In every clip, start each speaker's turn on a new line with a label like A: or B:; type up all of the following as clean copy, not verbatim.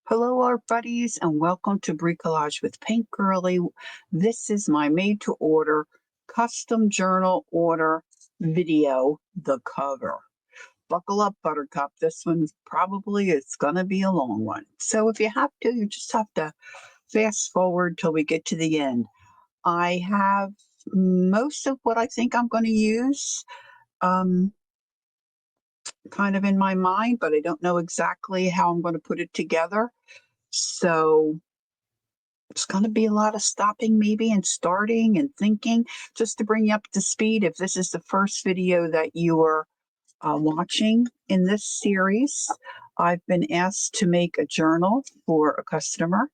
A: Hello, our buddies, and welcome to Bricolage with Paint Girly. This is my made-to-order custom journal order video, the cover. Buckle up, Buttercup. This one's probably it's gonna be a long one. So if you have to, you just have to fast forward till we get to the end. I have most of what I think I'm going to use. Um, kind of in my mind, but I don't know exactly how I'm going to put it together. So it's going to be a lot of stopping maybe and starting and thinking just to bring you up to speed. If this is the first video that you are watching in this series, I've been asked to make a journal for a customer.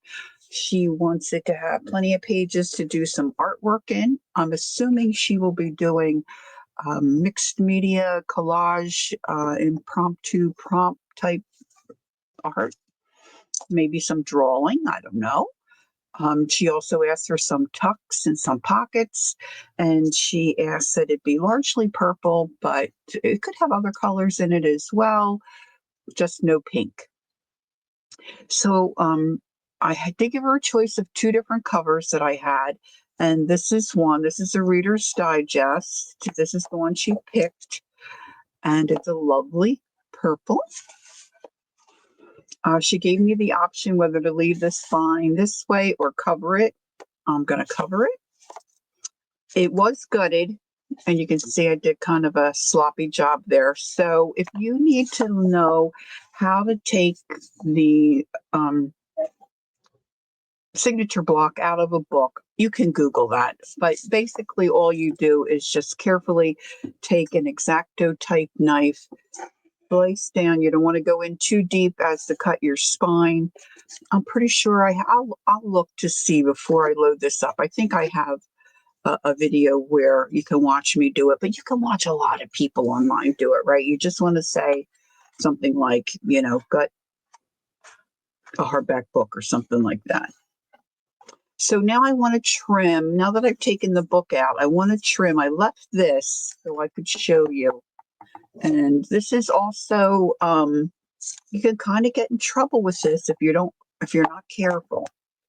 A: She wants it to have plenty of pages to do some artwork in. I'm assuming she will be doing mixed media, collage, impromptu prompt type art, maybe some drawing. I don't know. She also asked for some tucks and some pockets, and she asked that it be largely purple, but it could have other colors in it as well, just no pink. So I did give her a choice of two different covers that I had, and this is one. This is a Reader's Digest. This is the one she picked, and it's a lovely purple. She gave me the option whether to leave this spine this way or cover it. I'm going to cover it. It was gutted, and you can see I did kind of a sloppy job there. So if you need to know how to take the signature block out of a book, you can Google that. But basically all you do is just carefully take an X-Acto type knife, slice down. You don't want to go in too deep as to cut your spine. I'm pretty sure I'll look to see before I load this up. I think I have a video where you can watch me do it, but you can watch a lot of people online do it, right? You just want to say something like, gut a hardback book or something like that. So now I want to trim. Now that I've taken the book out, I want to trim. I left this so I could show you. And this is also, you can kind of get in trouble with this if you're not careful.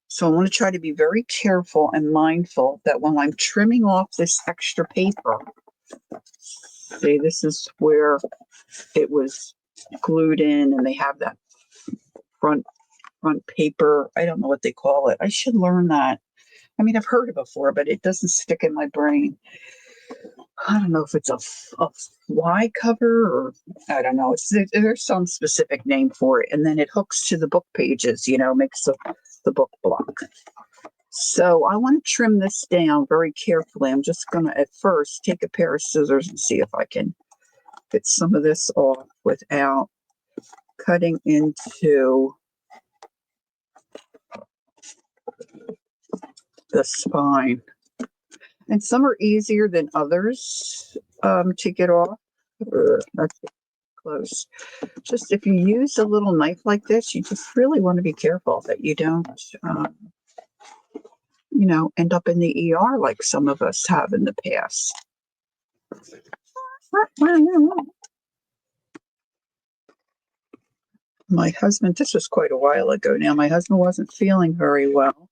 A: So I want to try to be very careful and mindful that when I'm trimming off this extra paper, see, this is where it was glued in and they have that front paper. I don't know what they call it. I should learn that. I mean, I've heard it before, but it doesn't stick in my brain. I don't know if it's a fly cover or I don't know. There's some specific name for it. And then it hooks to the book pages, makes the book block. So I want to trim this down very carefully. I'm just going to at first take a pair of scissors and see if I can get some of this off without cutting into the spine. And some are easier than others to get off. That's close. Just if you use a little knife like this, you just really want to be careful that you don't, end up in the ER like some of us have in the past. My husband, this was quite a while ago now, my husband wasn't feeling very well.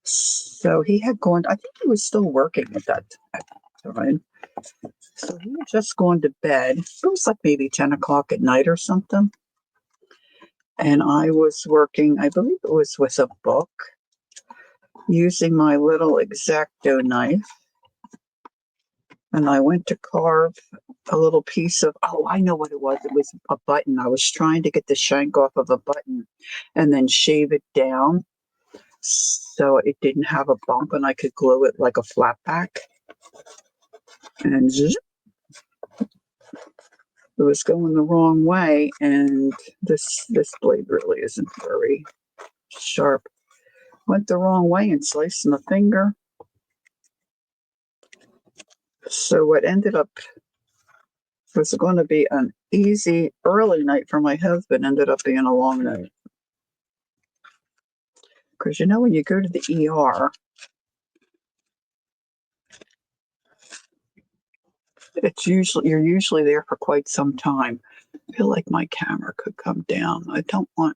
A: So he had gone, I think he was still working at that time. So he had just gone to bed. It was like maybe 10 o'clock at night or something. And I was working, I believe it was with a book, using my little X-Acto knife. And I went to carve a little piece of, I know what it was. It was a button. I was trying to get the shank off of a button and then shave it down so it didn't have a bump and I could glue it like a flat pack. And it was going the wrong way. And this blade really isn't very sharp. Went the wrong way and sliced my finger. So what ended up was going to be an easy early night for my husband ended up being a long night. Because when you go to the ER, you're usually there for quite some time. I feel like my camera could come down. I don't want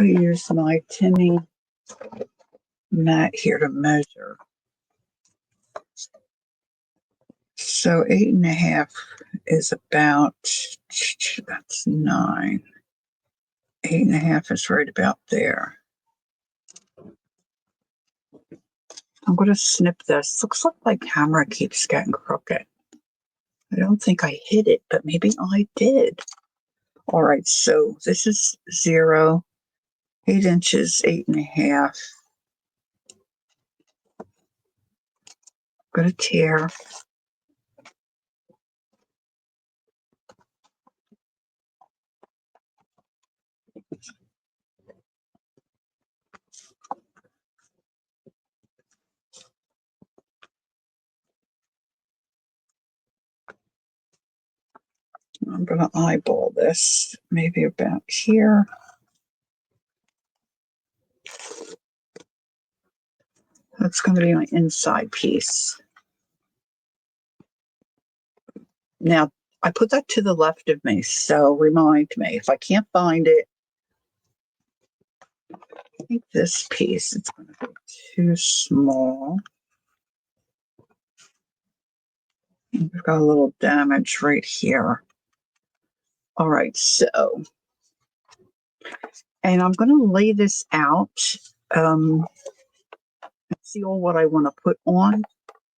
A: going to use my Timmy mat here to measure. So 8.5 is about, that's 9. 8.5 is right about there. I'm going to snip this. Looks like my camera keeps getting crooked. I don't think I hit it, but maybe I did. All right, so this is 0, 8 inches, 8.5. I'm going to tear. I'm going to eyeball this, maybe about here. That's going to be my inside piece. Now, I put that to the left of me, so remind me. If I can't find it, I think this piece, it's going to be too small. We've got a little damage right here. All right, so, and I'm going to lay this out and see all what I want to put on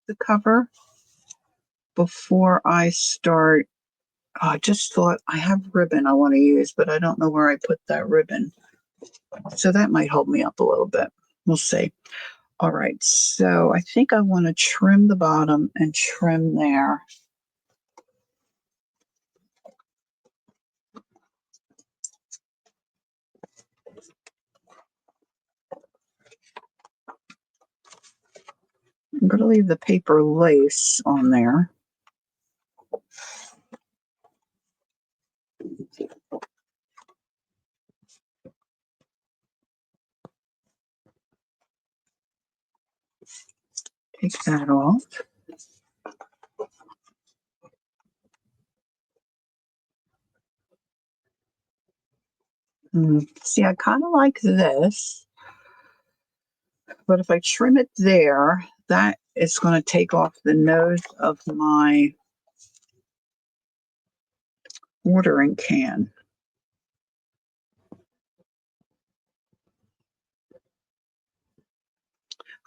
A: the cover before I start. I just thought I have ribbon I want to use, but I don't know where I put that ribbon. So that might hold me up a little bit. We'll see. All right, so I think I want to trim the bottom and trim there. I'm going to leave the paper lace on there. Take that off. See, I kind of like this, but if I trim it there, that is going to take off the nose of my watering can.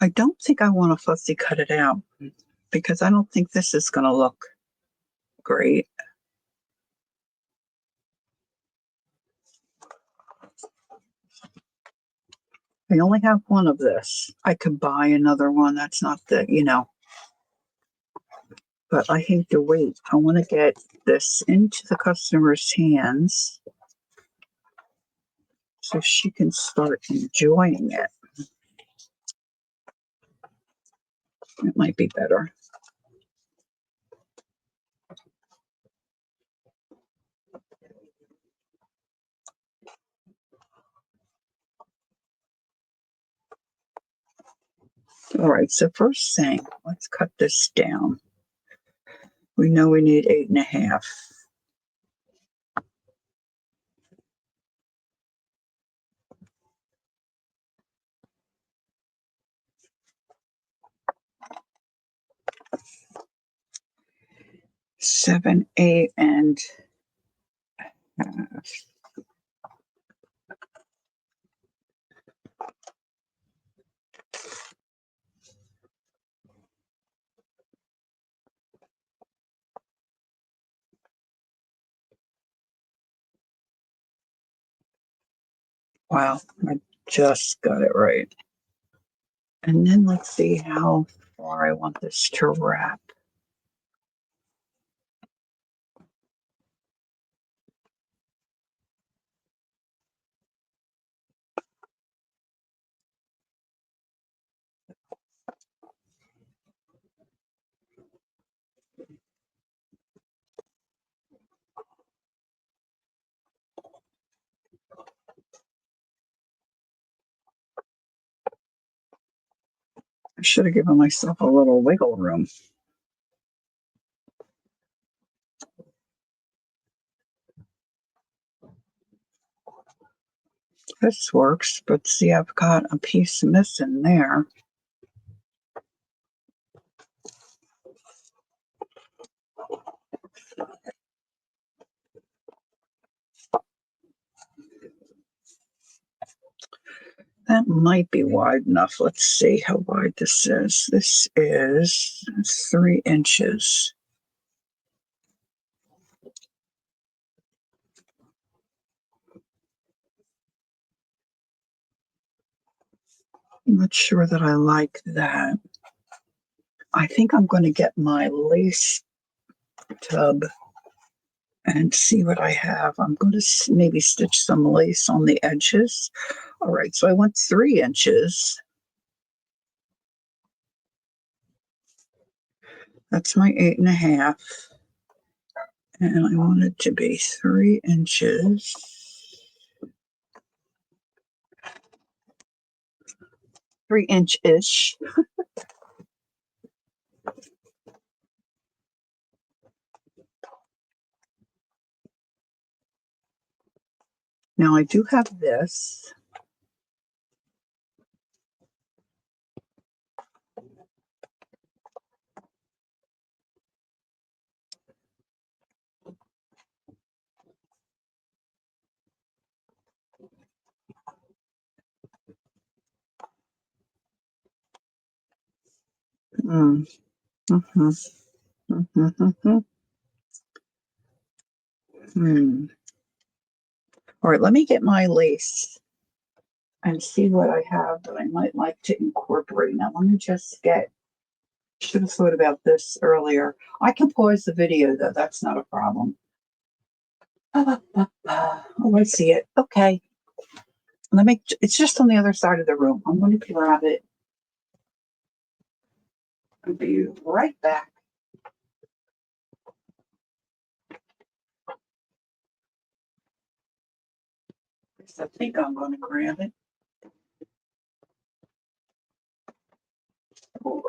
A: I don't think I want to fussy cut it out because I don't think this is going to look great. I only have one of this. I could buy another one. That's not the, but I hate to wait. I want to get this into the customer's hands so she can start enjoying it. It might be better. All right, so first thing, let's cut this down. We know we need 8.5. Seven, 8, and wow, I just got it right. And then let's see how far I want this to wrap. I should have given myself a little wiggle room. This works, but see, I've got a piece missing there. That might be wide enough. Let's see how wide this is. This is 3 inches. I'm not sure that I like that. I think I'm going to get my lace tub and see what I have. I'm going to maybe stitch some lace on the edges. All right, so I want 3 inches. That's my 8.5. And I want it to be 3 inches. Three-inch-ish. Now I do have this. Mm. Mm-hmm. Mm-hmm. Mm-hmm. Hmm. All right, let me get my lace and see what I have that I might like to incorporate. Now, let me just get, should have thought about this earlier. I can pause the video though, that's not a problem. Oh, I see it. Okay. It's just on the other side of the room. I'm going to grab it. I'll be right back. I think I'm going to grab it. Oh.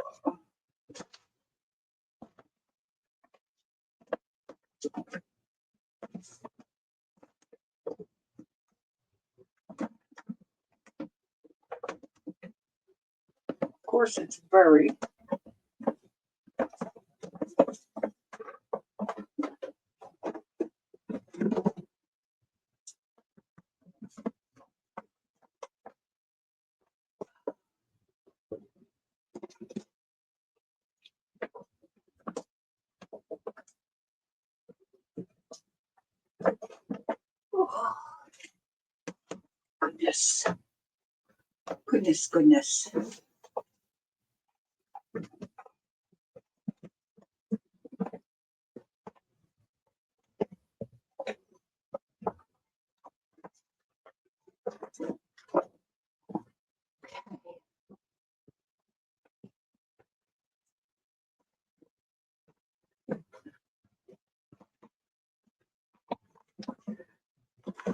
A: Of course, it's very oh, goodness. Goodness.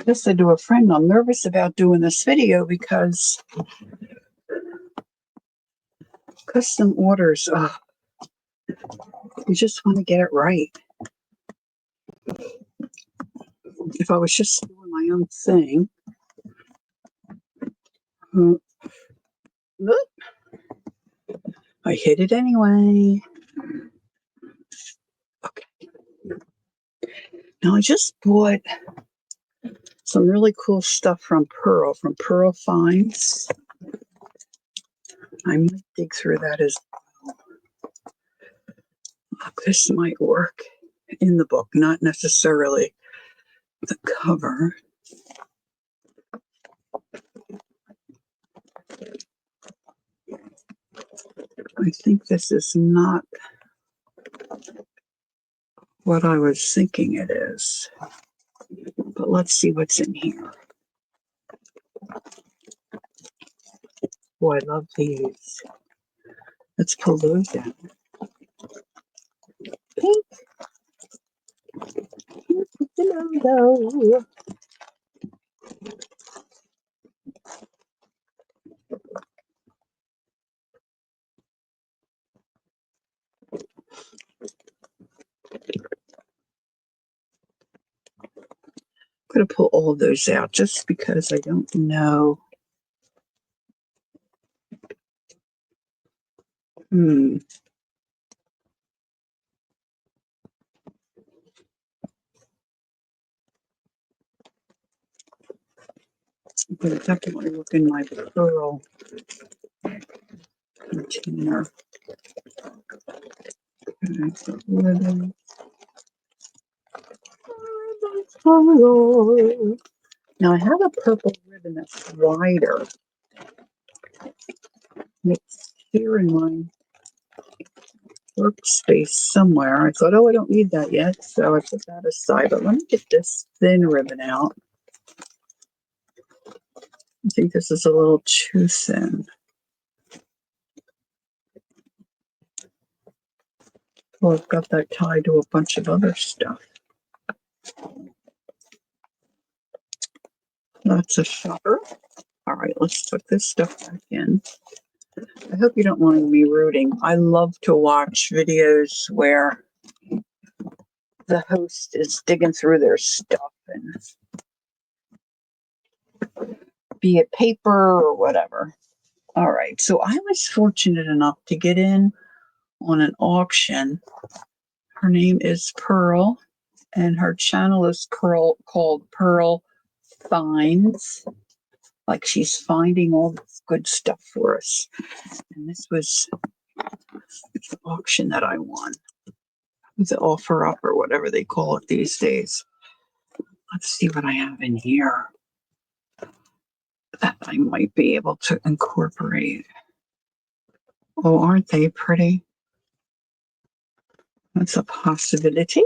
A: I said to a friend, I'm nervous about doing this video because custom orders, you just want to get it right. If I was just doing my own thing, I hit it anyway. Okay. Now I just bought some really cool stuff from Pearl Finds. I might dig through that as well. This might work in the book, not necessarily the cover. I think this is not what I was thinking it is. But let's see what's in here. Oh, I love these. Let's pull those down. Pink. The logo. going to pull all of those out just because I don't know. I'm going to definitely look in my pearl container. Okay, ribbon. Now I have a purple ribbon that's wider. It's here in my workspace somewhere. I thought, oh, I don't need that yet, so I put that aside. But let me get this thin ribbon out. I think this is a little too thin. Well, I've got that tied to a bunch of other stuff. That's a shopper. All right, let's tuck this stuff back in. I hope you don't mind me rooting. I love to watch videos where the host is digging through their stuff, and be it paper or whatever. All right, so I was fortunate enough to get in on an auction. Her name is Pearl, and her channel is called Pearl Finds. Like she's finding all this good stuff for us. And this was the auction that I won. The offer up or whatever they call it these days. Let's see what I have in here that I might be able to incorporate. Oh, aren't they pretty? That's a possibility.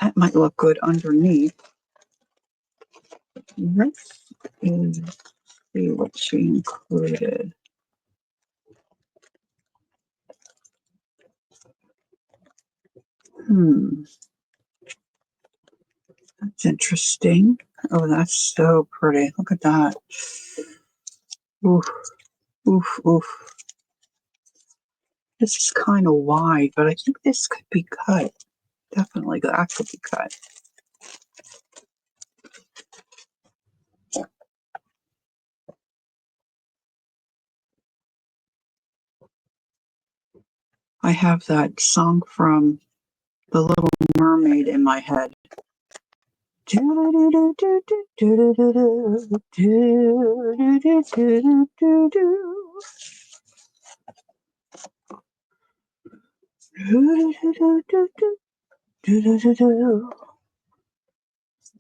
A: That might look good underneath. Let's see what she included. That's interesting. Oh, that's so pretty. Look at that. Oof, oof, oof. This is kind of wide, but I think this could be cut. Definitely, that could be cut. I have that song from The Little Mermaid in my head. The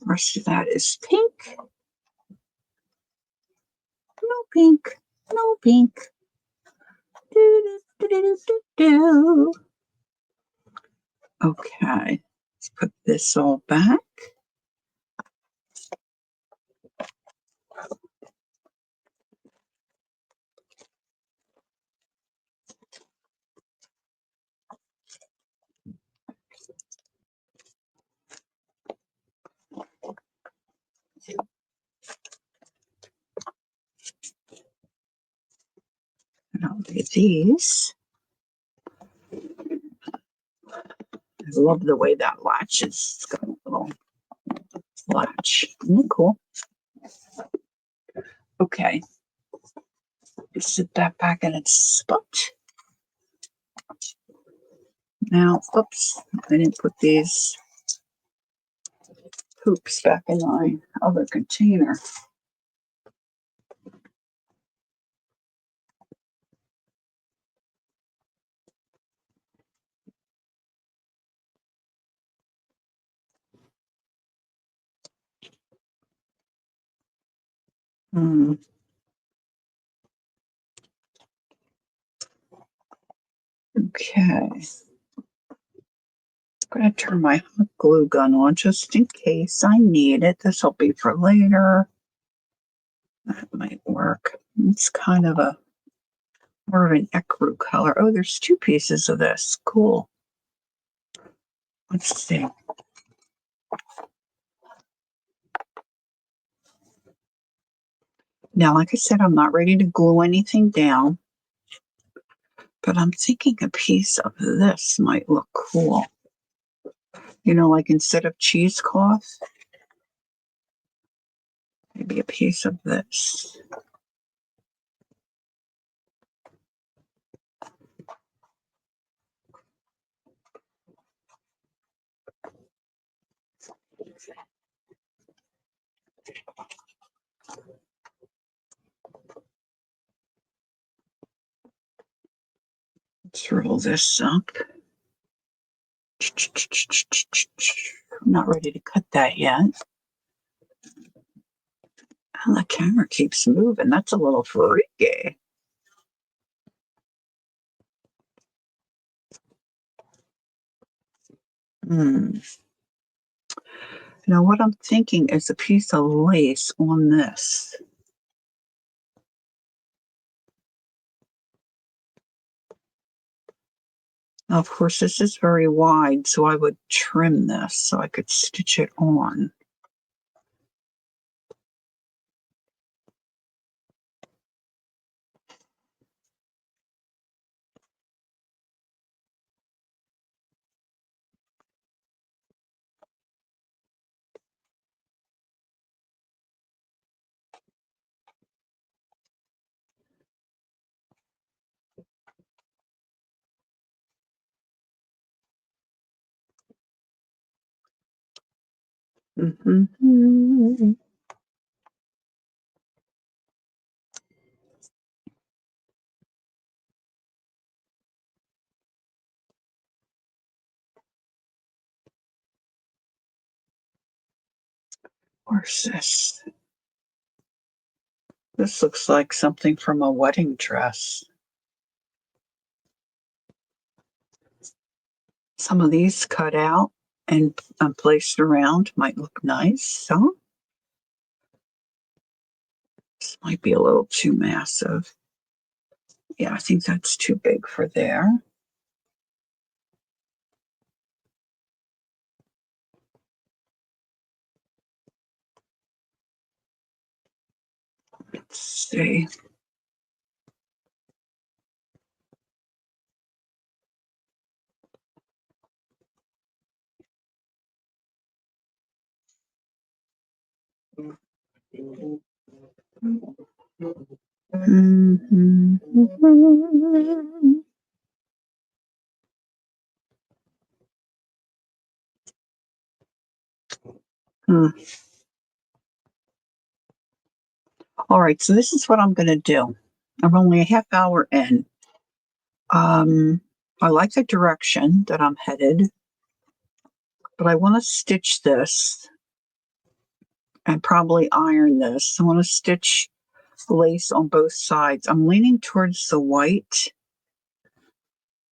A: rest of that is pink. No pink. No pink. Okay, let's put this all back. And I'll do these. I love the way that latches. It's got a little latch. Isn't it cool? Okay. Sit that back in its spot. Now, oops, I didn't put these hoops back in my other container. Okay. I'm going to turn my hot glue gun on just in case I need it. This will be for later. That might work. It's kind of a more of an ecru color. Oh, there's two pieces of this. Cool. Let's see. Now, like I said, I'm not ready to glue anything down, but I'm thinking a piece of this might look cool. You know, like instead of cheesecloth, maybe a piece of this. Let's roll this up. I'm not ready to cut that yet. And the camera keeps moving. That's a little freaky. Now, what I'm thinking is a piece of lace on this. Now, of course, this is very wide, so I would trim this so I could stitch it on. Mm-hmm. Where's this? This looks like something from a wedding dress. Some of these cut out and placed around might look nice. Huh? This might be a little too massive. Yeah, I think that's too big for there. Let's see. Mm-hmm. All right, so this is what I'm going to do. I'm only a half hour in. I like the direction that I'm headed, but I want to stitch this and probably iron this. I want to stitch lace on both sides. I'm leaning towards the white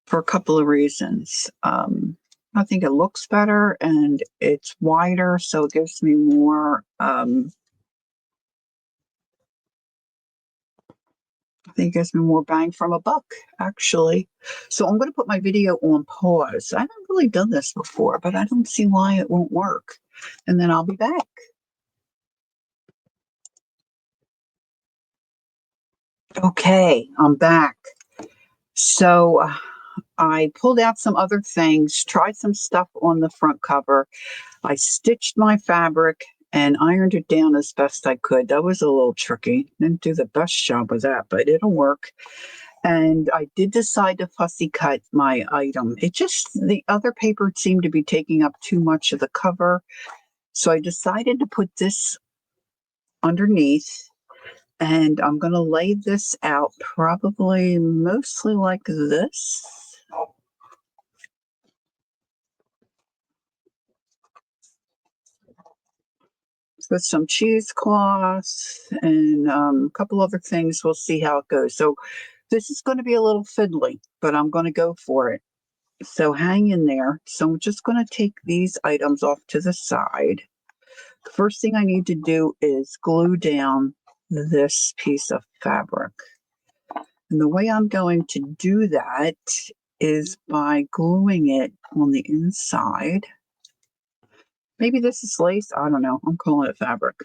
A: for a couple of reasons. I think it looks better and it's wider, so it gives me more. I think it gives me more bang from a buck, actually. So I'm going to put my video on pause. I haven't really done this before, but I don't see why it won't work. And then I'll be back. Okay, I'm back. So I pulled out some other things, tried some stuff on the front cover. I stitched my fabric and ironed it down as best I could. That was a little tricky. Didn't do the best job with that, but it'll work. And I did decide to fussy cut my item. The other paper seemed to be taking up too much of the cover. So I decided to put this underneath, and I'm going to lay this out probably mostly like this. With some cheesecloths and a couple other things. We'll see how it goes. So this is going to be a little fiddly, but I'm going to go for it. So hang in there. So I'm just going to take these items off to the side. The first thing I need to do is glue down this piece of fabric. And the way I'm going to do that is by gluing it on the inside. Maybe this is lace. I don't know. I'm calling it fabric.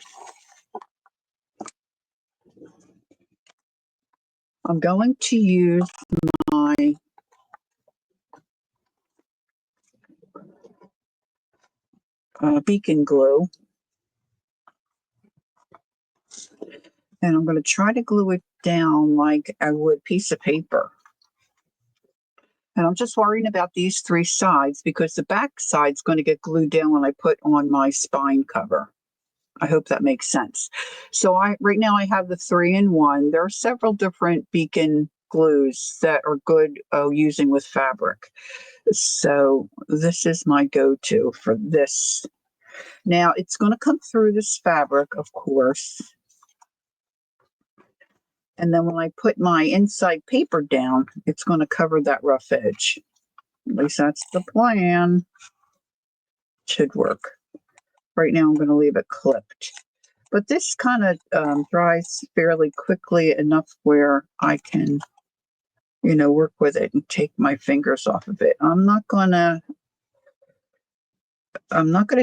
A: I'm going to use my beacon glue. And I'm going to try to glue it down like I would a piece of paper. And I'm just worrying about these three sides because the back side's going to get glued down when I put on my spine cover. I hope that makes sense. So right now I have the 3-in-1. There are several different beacon glues that are good using with fabric. So this is my go-to for this. Now it's going to come through this fabric, of course. And then when I put my inside paper down, it's going to cover that rough edge. At least that's the plan. Should work. Right now I'm going to leave it clipped. But this kind of dries fairly quickly enough where I can, work with it and take my fingers off of it. I'm not going to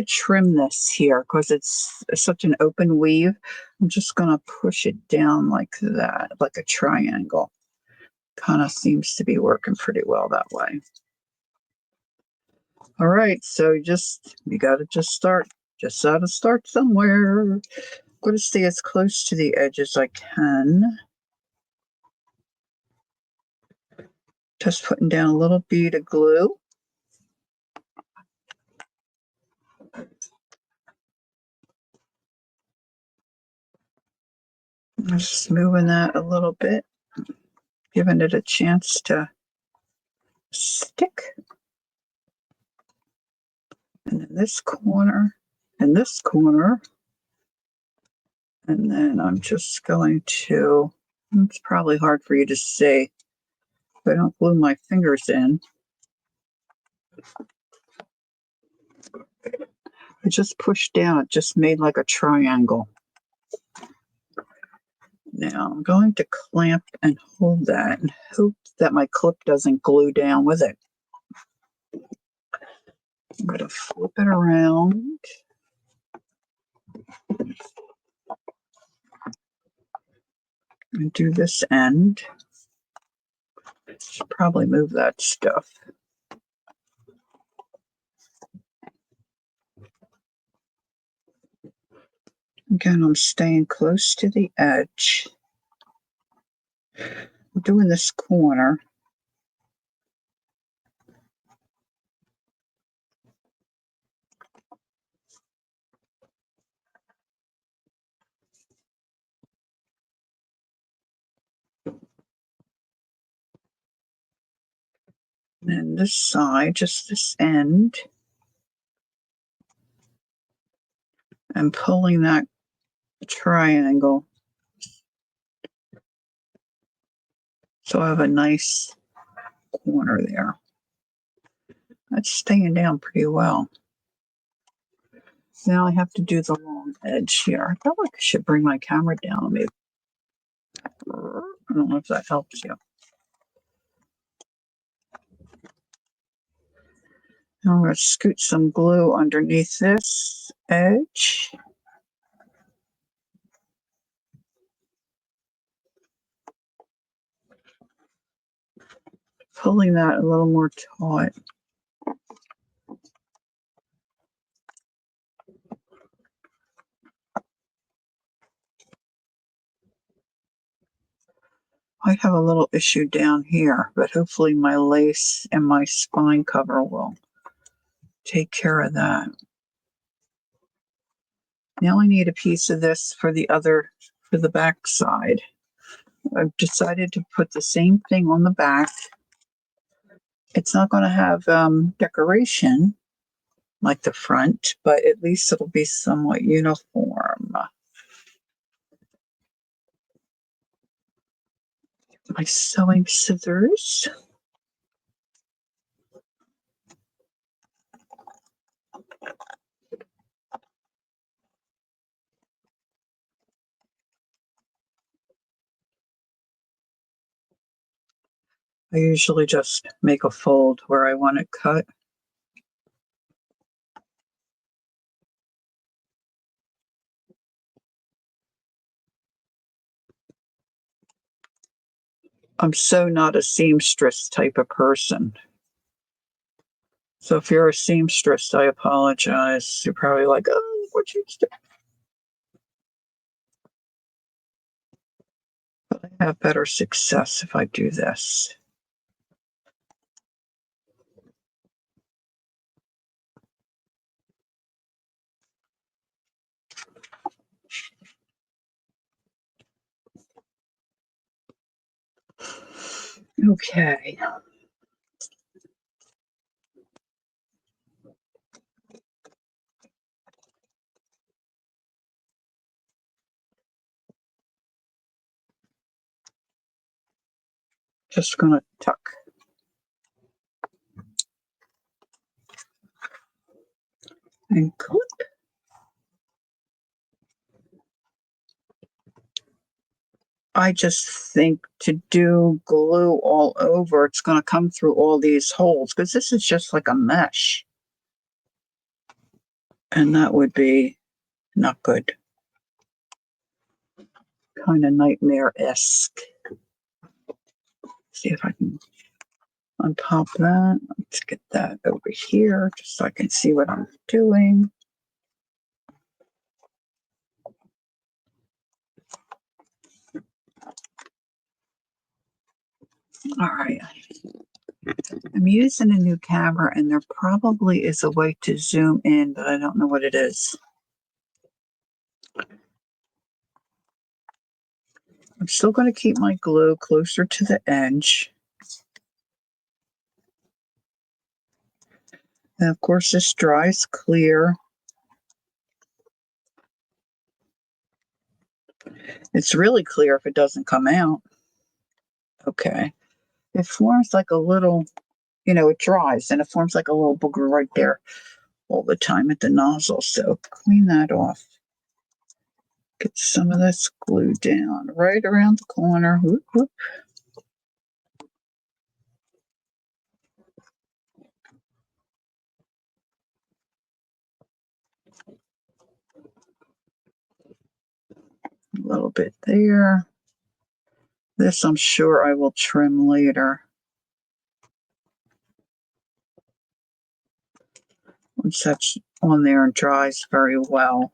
A: trim this here because it's such an open weave. I'm just going to push it down like that, like a triangle. Kind of seems to be working pretty well that way. All right, so you got to just got to start somewhere. I'm going to stay as close to the edge as I can. Just putting down a little bead of glue. Just moving that a little bit, giving it a chance to stick. And then this corner, and this corner. And then I'm just going to, it's probably hard for you to see if I don't glue my fingers in. I just pushed down, it just made like a triangle. Now I'm going to clamp and hold that and hope that my clip doesn't glue down with it. I'm going to flip it around. And do this end. Should probably move that stuff. Again, I'm staying close to the edge. I'm doing this corner. And then this side, just this end. And pulling that triangle. So I have a nice corner there. That's staying down pretty well. Now I have to do the long edge here. I feel like I should bring my camera down. Maybe. I don't know if that helps you. Now I'm going to scoot some glue underneath this edge. Pulling that a little more taut. I have a little issue down here, but hopefully my lace and my spine cover will take care of that. Now I need a piece of this for the back side. I've decided to put the same thing on the back. It's not going to have decoration like the front, but at least it'll be somewhat uniform. My sewing scissors. I usually just make a fold where I want it cut. I'm so not a seamstress type of person. So if you're a seamstress, I apologize. You're probably like, oh, what you do? But I have better success if I do this. Okay. Just gonna tuck and clip. I just think to do glue all over, it's going to come through all these holes because this is just like a mesh. And that would be not good. Kind of nightmare-esque. See if I can untop that. Let's get that over here just so I can see what I'm doing. All right. I'm using a new camera and there probably is a way to zoom in, but I don't know what it is. I'm still going to keep my glue closer to the edge. And of course, this dries clear. It's really clear if it doesn't come out. Okay. It forms like a little, it dries and it forms like a little booger right there all the time at the nozzle. So clean that off. Get some of this glue down right around the corner. Whoop, whoop. A little bit there. This I'm sure I will trim later. Once that's on there and dries very well.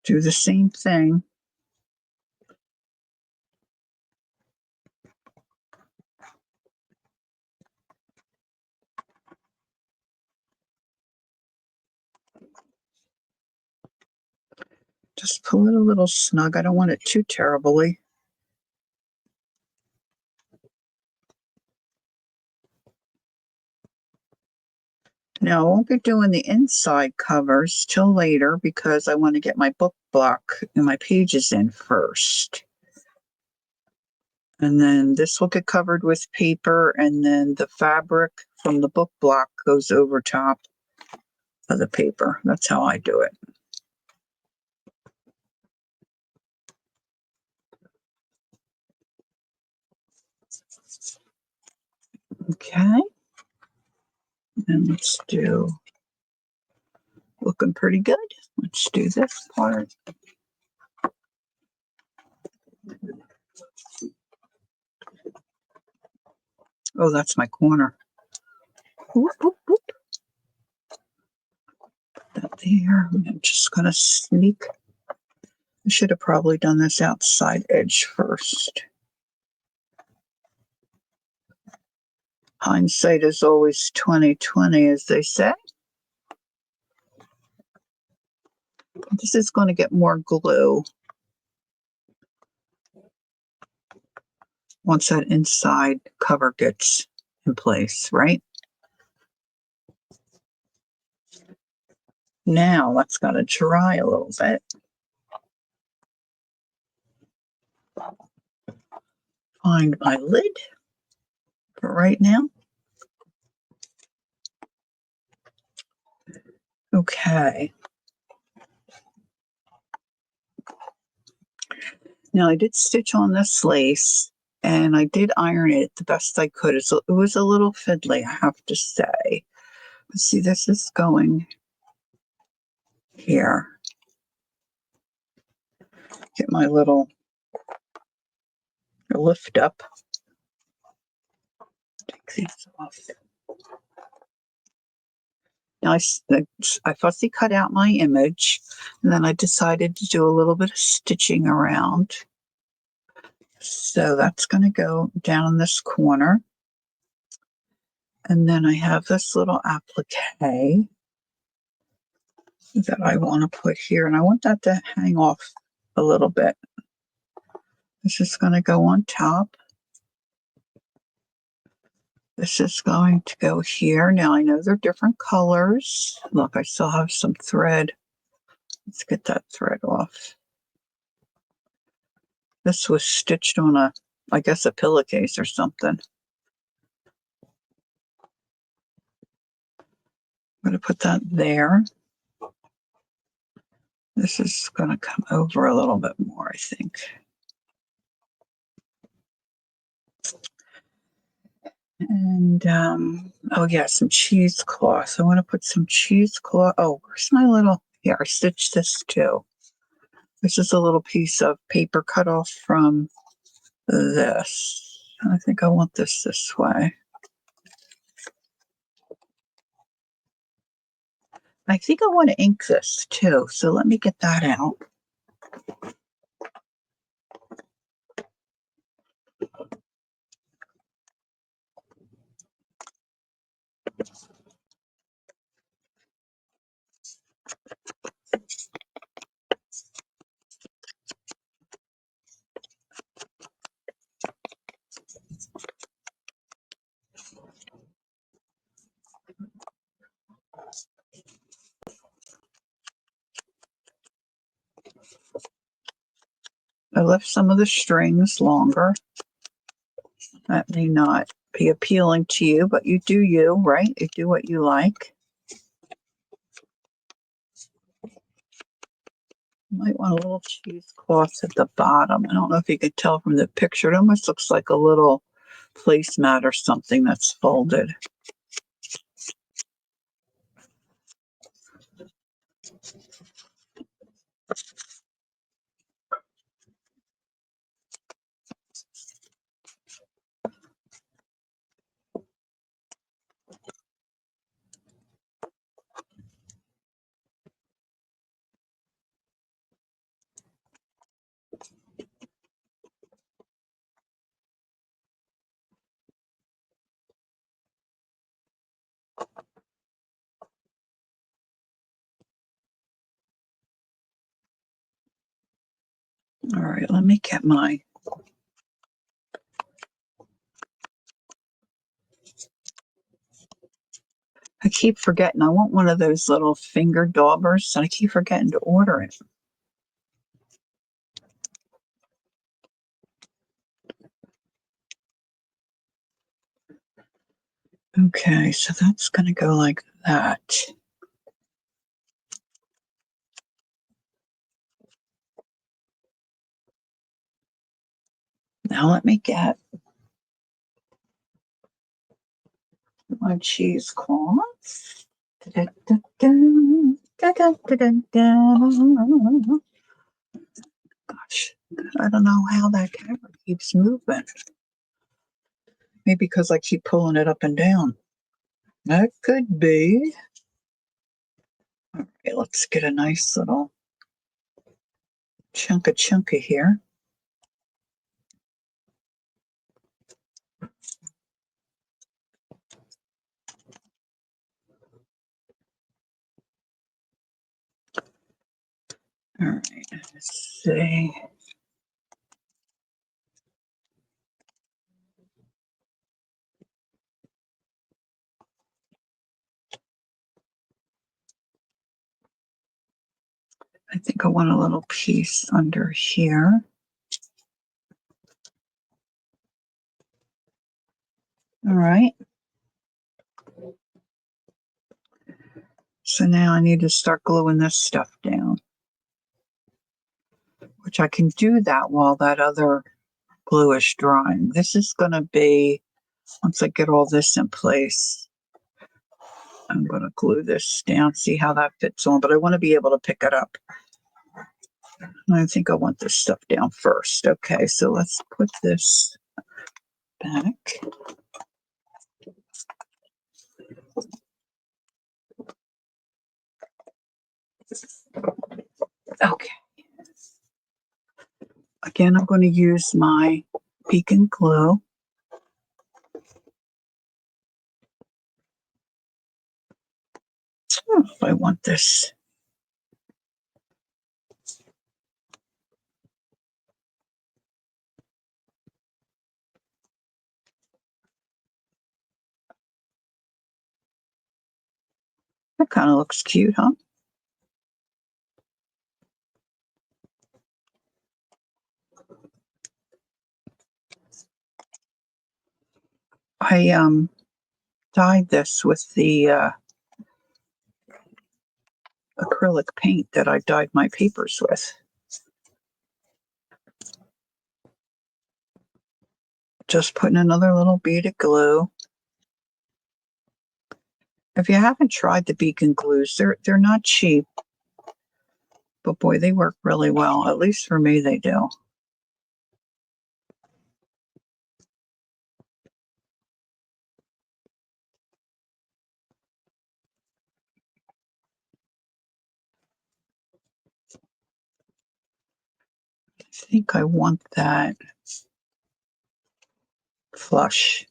A: Do the same thing. Just pull it a little snug. I don't want it too terribly. Now, I won't be doing the inside covers till later because I want to get my book block and my pages in first. And then this will get covered with paper, and then the fabric from the book block goes over top of the paper. That's how I do it. Okay. And let's do, looking pretty good. Let's do this part. Oh, that's my corner. Whoop, whoop, whoop. Put that there. I'm just going to sneak. I should have probably done this outside edge first. Hindsight is always 20/20, as they say. This is going to get more glue once that inside cover gets in place, right? Now that's got to dry a little bit. Find my lid for right now. Okay. Now I did stitch on this lace and I did iron it the best I could. It was a little fiddly, I have to say. But see, this is going here. Get my little lift up. Take these off. Now I fussy cut out my image, and then I decided to do a little bit of stitching around. So that's going to go down this corner. And then I have this little applique that I want to put here, and I want that to hang off a little bit. This is going to go on top. This is going to go here. Now I know they're different colors. Look, I still have some thread. Let's get that thread off. This was stitched on I guess a pillowcase or something. I'm going to put that there. This is going to come over a little bit more, I think. And, oh yeah, some cheesecloth. I want to put some cheesecloth. Oh, where's my little, here, I stitched this too. This is a little piece of paper cut off from this. I think I want this way. I think I want to ink this too, so let me get that out. I left some of the strings longer. That may not be appealing to you, but you do you, right? You do what you like. You might want a little cheesecloth at the bottom. I don't know if you could tell from the picture. It almost looks like a little placemat or something that's folded. All right, let me get my I keep forgetting. I want one of those little finger daubers, and I keep forgetting to order it. Okay, so that's going to go like that. Now let me get my cheesecloth. Gosh, I don't know how that camera keeps moving. Maybe because I keep pulling it up and down. That could be. All right, let's get a nice little chunk of here. All right, let's see. I think I want a little piece under here. All right. So now I need to start gluing this stuff down, which I can do that while that other glue is drying. This is going to be, once I get all this in place, I'm going to glue this down, see how that fits on, but I want to be able to pick it up. I think I want this stuff down first. Okay, so let's put this back. Okay. Again, I'm going to use my Beacon glue. If I want this. That kind of looks cute, huh? I dyed this with the acrylic paint that I dyed my papers with. Just putting another little bead of glue. If you haven't tried the Beacon glues, they're not cheap, but boy, they work really well. At least for me, they do. I think I want that flush.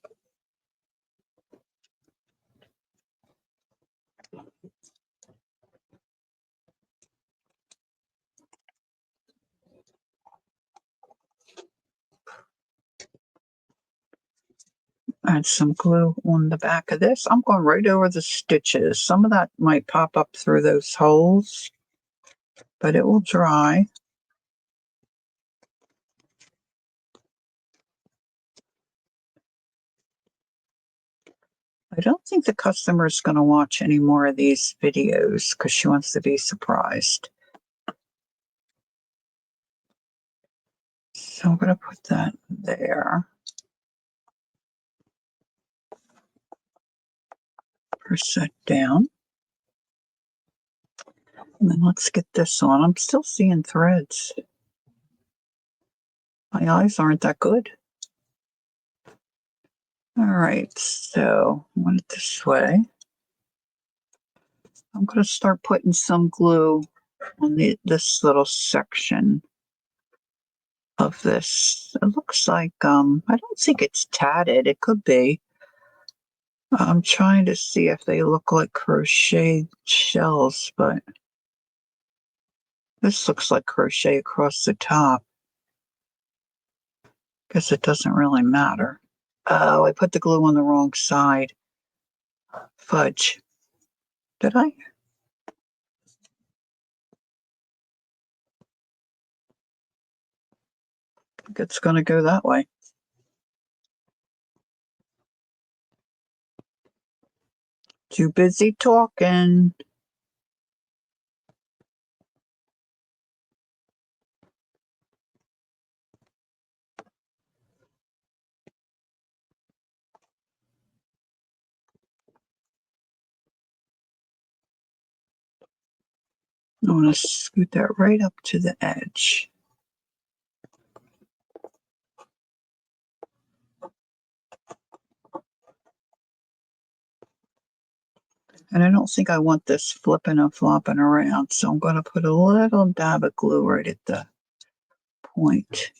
A: Add some glue on the back of this. I'm going right over the stitches. Some of that might pop up through those holes, but it will dry. I don't think the customer is going to watch any more of these videos because she wants to be surprised. So I'm going to put that there. Press that down. And then let's get this on. I'm still seeing threads. My eyes aren't that good. All right, so I want it this way. I'm going to start putting some glue on this little section of this. It looks like, I don't think it's tatted. It could be. I'm trying to see if they look like crochet shells, but this looks like crochet across the top. Guess it doesn't really matter. Oh, I put the glue on the wrong side. Fudge. Did I? I think it's going to go that way. Too busy talking. I want to scoot that right up to the edge. And I don't think I want this flipping and flopping around, so I'm going to put a little dab of glue right at the point.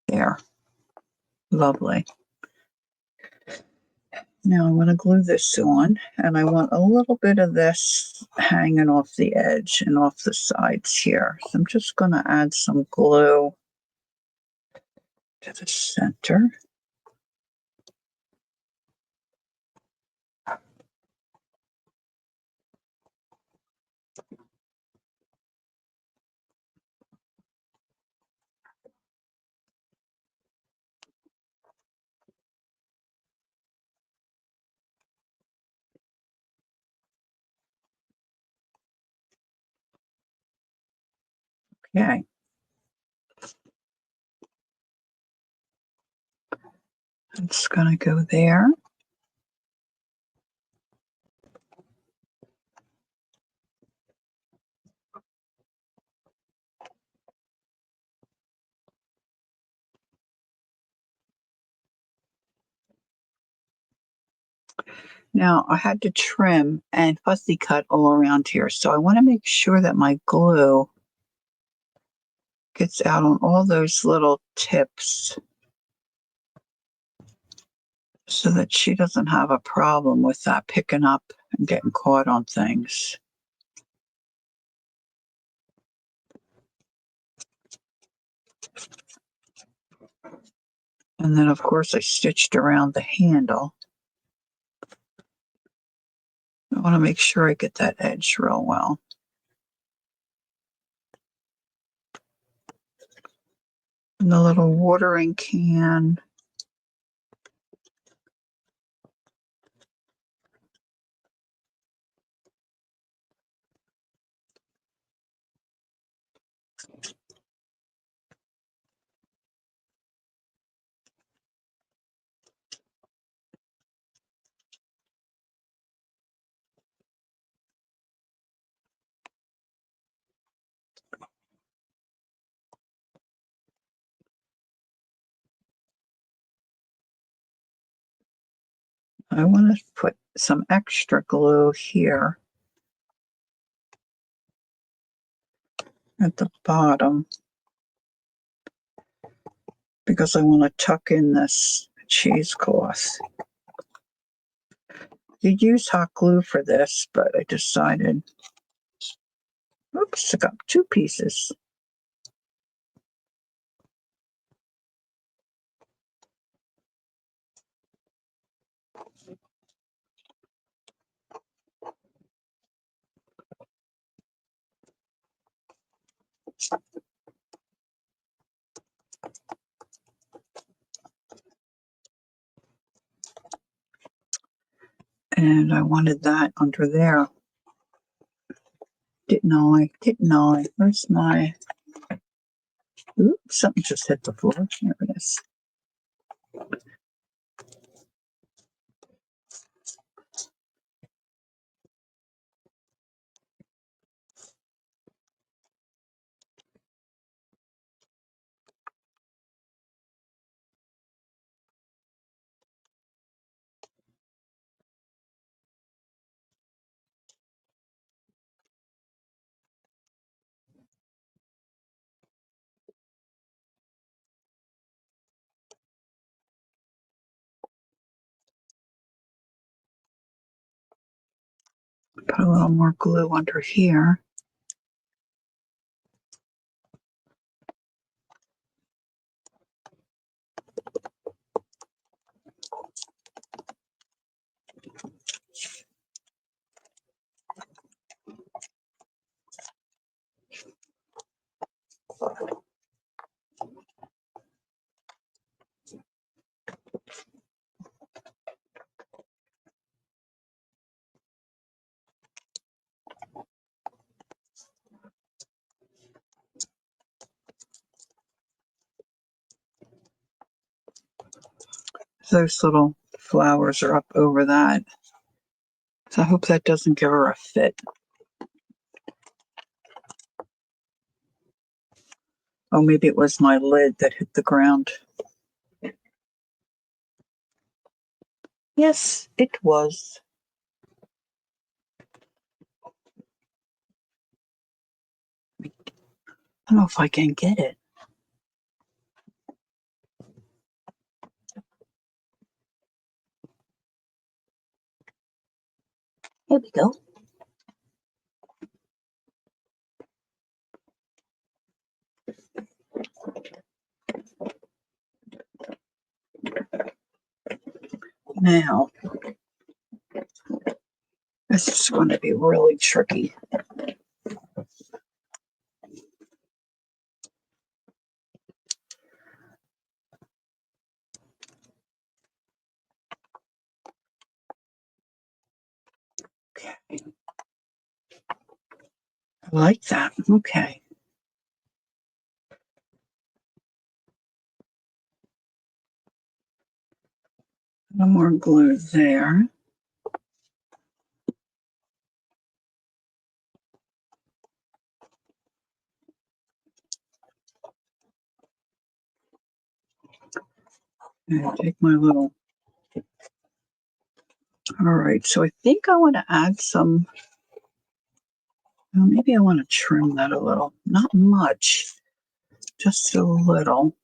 A: There. Lovely. Now I'm going to glue this on, and I want a little bit of this hanging off the edge and off the sides here. So I'm just going to add some glue to the center. Okay. It's going to go there. Now I had to trim and fussy cut all around here, so I want to make sure that my glue gets out on all those little tips so that she doesn't have a problem with that picking up and getting caught on things. And then of course I stitched around the handle. I want to make sure I get that edge real well. And the little watering can. I want to put some extra glue here at the bottom because I want to tuck in this cheesecloth. You'd use hot glue for this, but I decided, oops, I got two pieces. And I wanted that under there. Didn't I? Didn't I? Where's my... Oops, something just hit the floor. Here it is. Put a little more glue under here. Those little flowers are up over that. So I hope that doesn't give her a fit. Oh, maybe it was my lid that hit the ground. Yes, it was. I don't know if I can get it. Here we go. Now, this is going to be really tricky. Okay. I like that. Okay. No more glue there. And take my little. All right, so I think I want to add some. Well, maybe I want to trim that a little. Not much, just a little.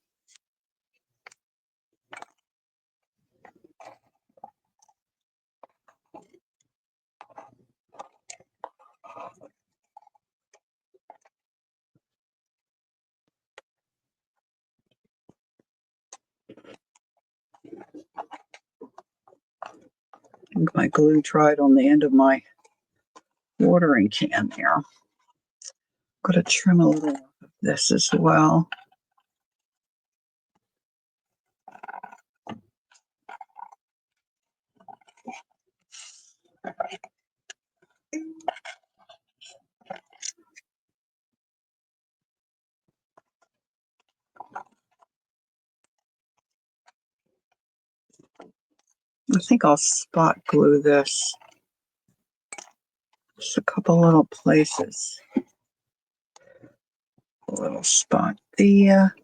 A: I think my glue dried on the end of my watering can here. I'm going to trim a little of this as well. I think I'll spot glue this. Just a couple little places. A little spot there.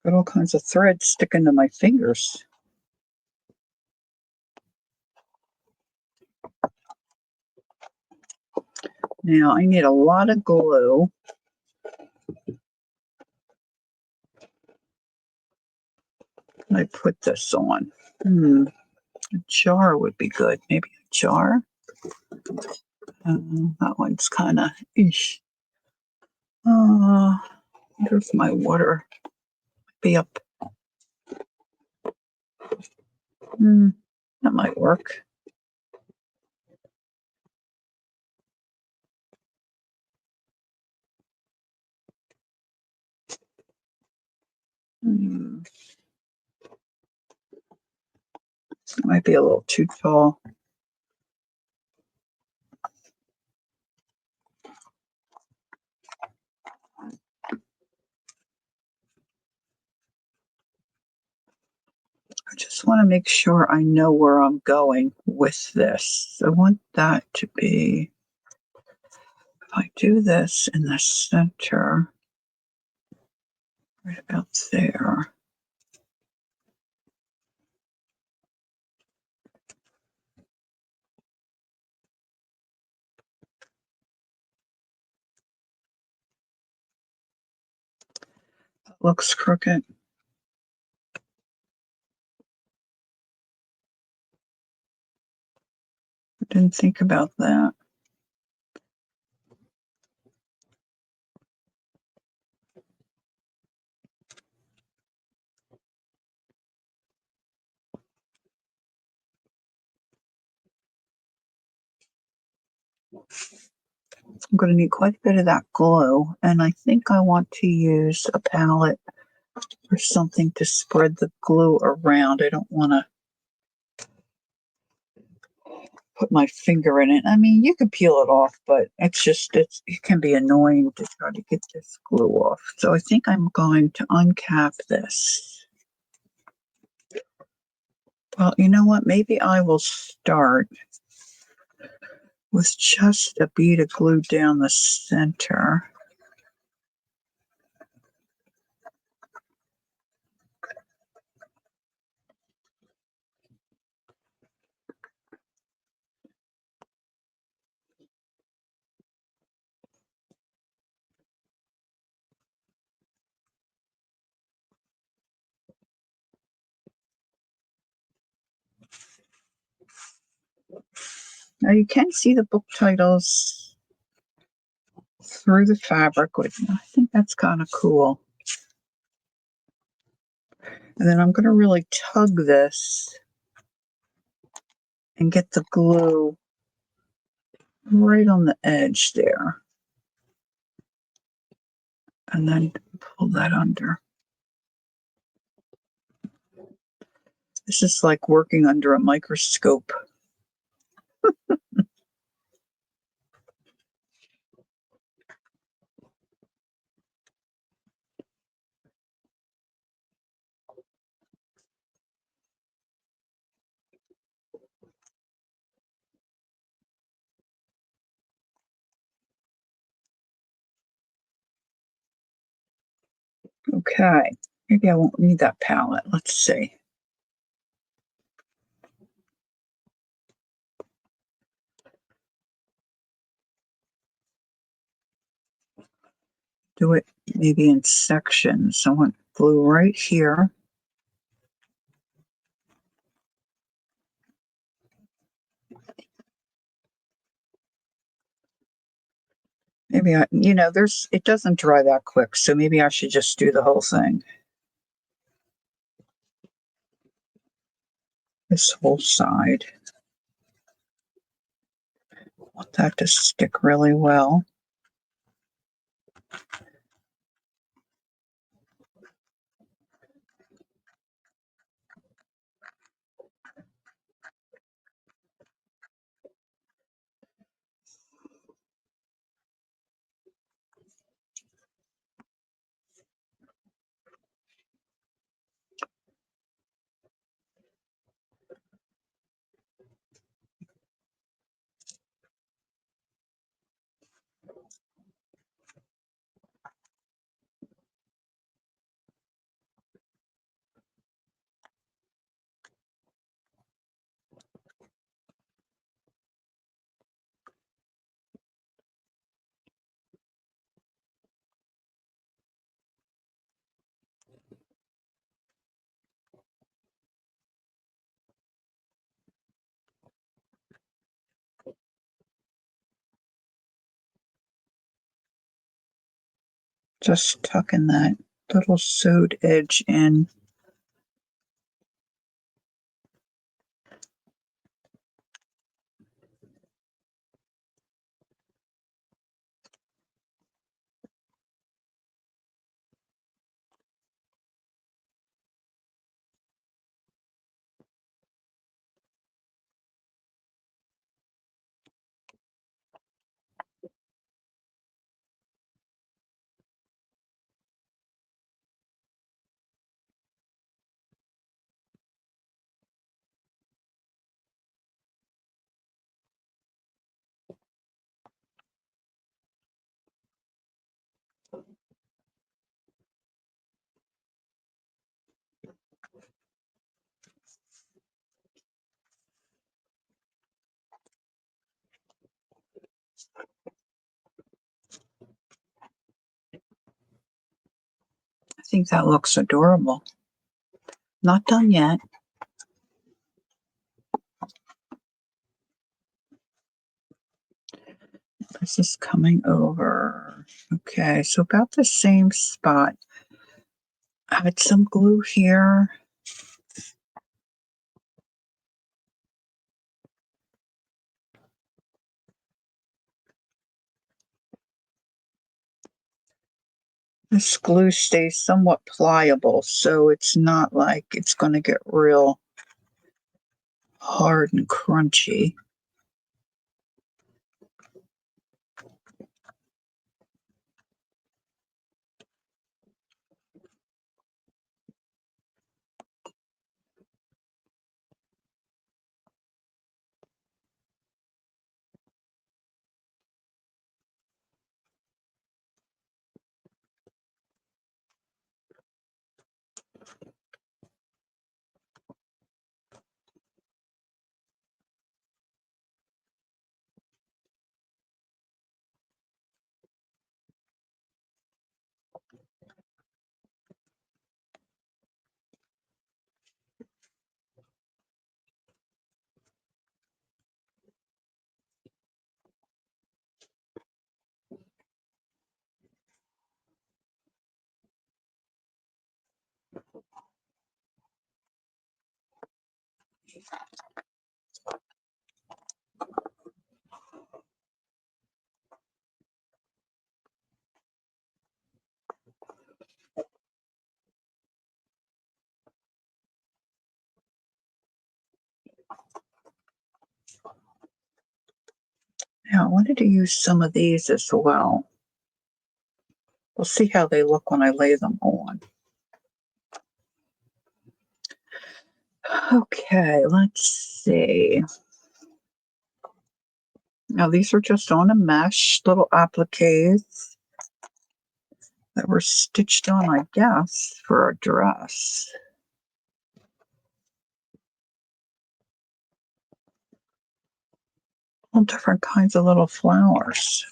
A: Got all kinds of threads sticking to my fingers. Now I need a lot of glue. I put this on. A jar would be good. Maybe a jar. That one's kind of ish. There's my water. Be up. That might work. It might be a little too tall. I just want to make sure I know where I'm going with this. I want that to be, if I do this in the center, right about there. That looks crooked. I didn't think about that. I'm going to need quite a bit of that glue, and I think I want to use a palette or something to spread the glue around. I don't want to put my finger in it. I mean, you can peel it off, but it can be annoying to try to get this glue off. So I think I'm going to uncap this. Well, you know what? Maybe I will start with just a bead of glue down the center. Now you can see the book titles through the fabric, which I think that's kind of cool. And then I'm going to really tug this and get the glue right on the edge there. and then pull that under. This is like working under a microscope. Okay, maybe I won't need that palette. Let's see. Do it maybe in sections. I want blue right here. Maybe it doesn't dry that quick, so maybe I should just do the whole thing. This whole side. I want that to stick really well. Just tucking that little sewed edge in. I think that looks adorable. Not done yet. This is coming over. Okay, so about the same spot. Add some glue here. This glue stays somewhat pliable, so it's not like it's going to get real hard and crunchy. Now I wanted to use some of these as well. We'll see how they look when I lay them on. Okay, let's see. Now these are just on a mesh, little appliques that were stitched on, I guess, for a dress. All different kinds of little flowers.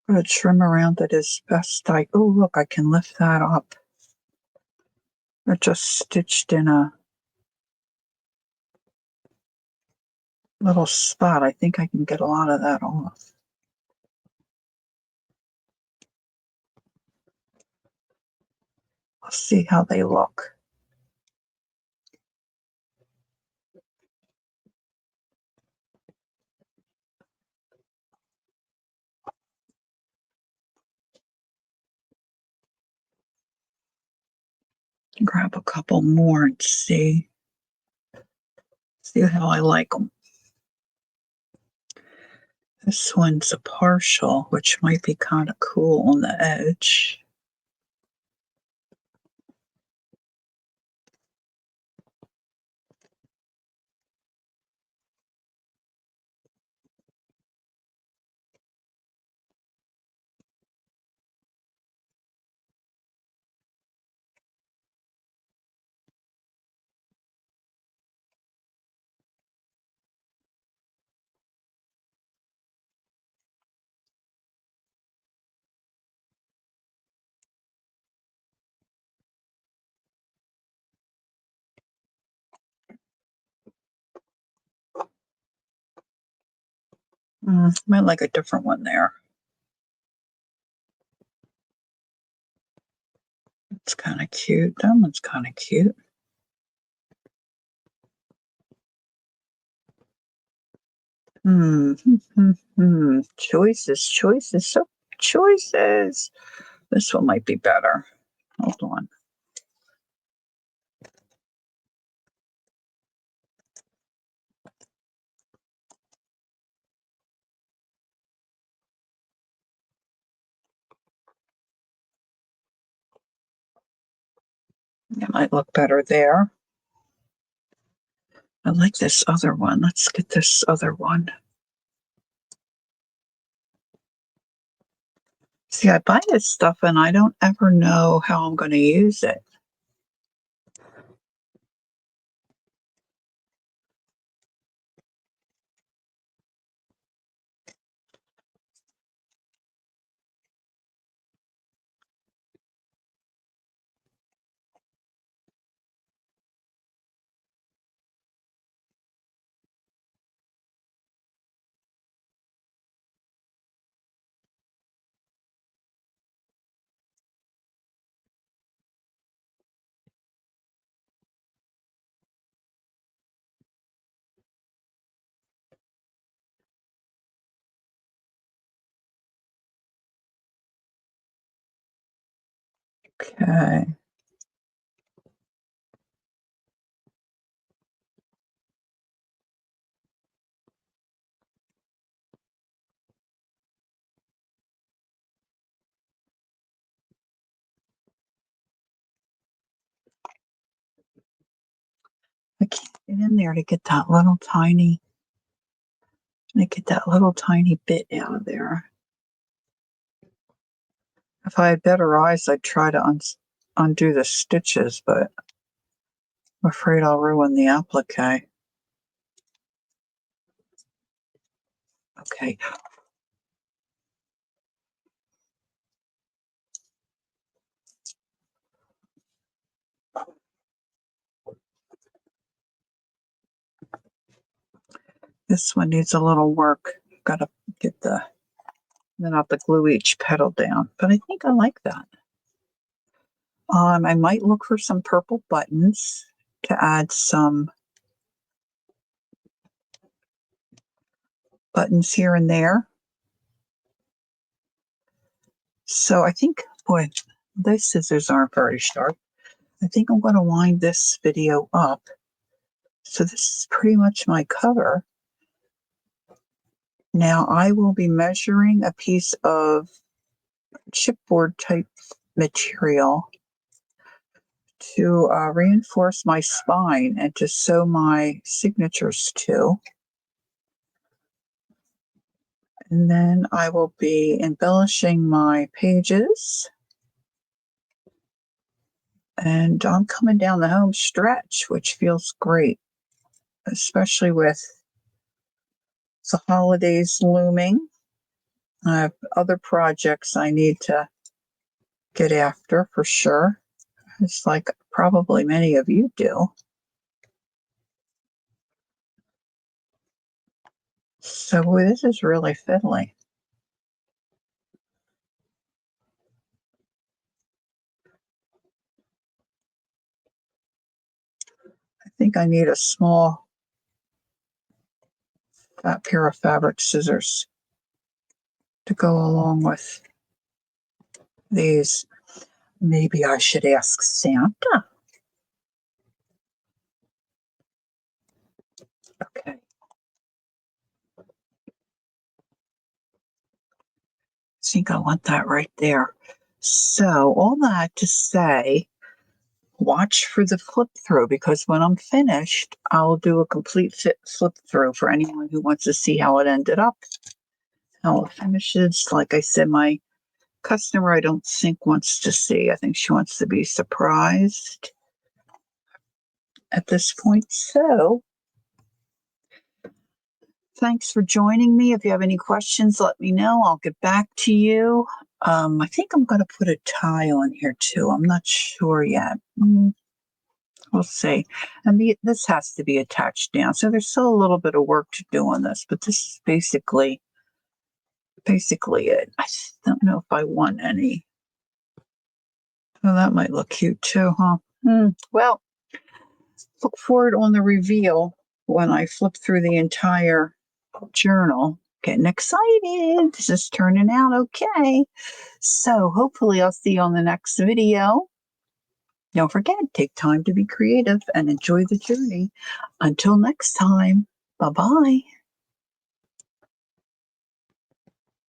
A: I'm going to trim around it as best oh, look, I can lift that up. They're just stitched in a little spot. I think I can get a lot of that off. Let's see how they look. Grab a couple more and see how I like them. This one's a partial, which might be kind of cool on the edge. Might like a different one there. It's kind of cute. That one's kind of cute. Choices, choices, so choices. This one might be better. Hold on. It might look better there. I like this other one. Let's get this other one. See, I buy this stuff and I don't ever know how I'm going to use it. Okay. I can't get in there to get that little tiny, bit out of there. If I had better eyes, I'd try to undo the stitches, but I'm afraid I'll ruin the applique. Okay. This one needs a little work. Gotta get then I'll have to glue each petal down. But I think I like that. I might look for some purple buttons to add some buttons here and there. So I think, boy, those scissors aren't very sharp. I think I'm going to wind this video up. So this is pretty much my cover. Now I will be measuring a piece of chipboard type material to reinforce my spine and to sew my signatures to. And then I will be embellishing my pages. And I'm coming down the home stretch, which feels great, especially with the holidays looming. I have other projects I need to get after for sure. It's like probably many of you do. So boy, this is really fiddly. I think I need a small fat pair of fabric scissors to go along with these. Maybe I should ask Santa. Okay. I think I want that right there. So all that to say, watch for the flip through, because when I'm finished, I'll do a complete flip through for anyone who wants to see how it ended up, how it finishes. Like I said, my customer, I don't think wants to see. I think she wants to be surprised at this point. So thanks for joining me. If you have any questions, let me know. I'll get back to you. I think I'm going to put a tie on here too. I'm not sure yet. We'll see. And this has to be attached down. So there's still a little bit of work to do on this, but this is basically it. I just don't know if I want any. Oh, that might look cute too, huh? Well, look for it on the reveal when I flip through the entire journal. Getting excited. This is turning out okay. So hopefully I'll see you on the next video. Don't forget, take time to be creative and enjoy the journey. Until next time, bye-bye.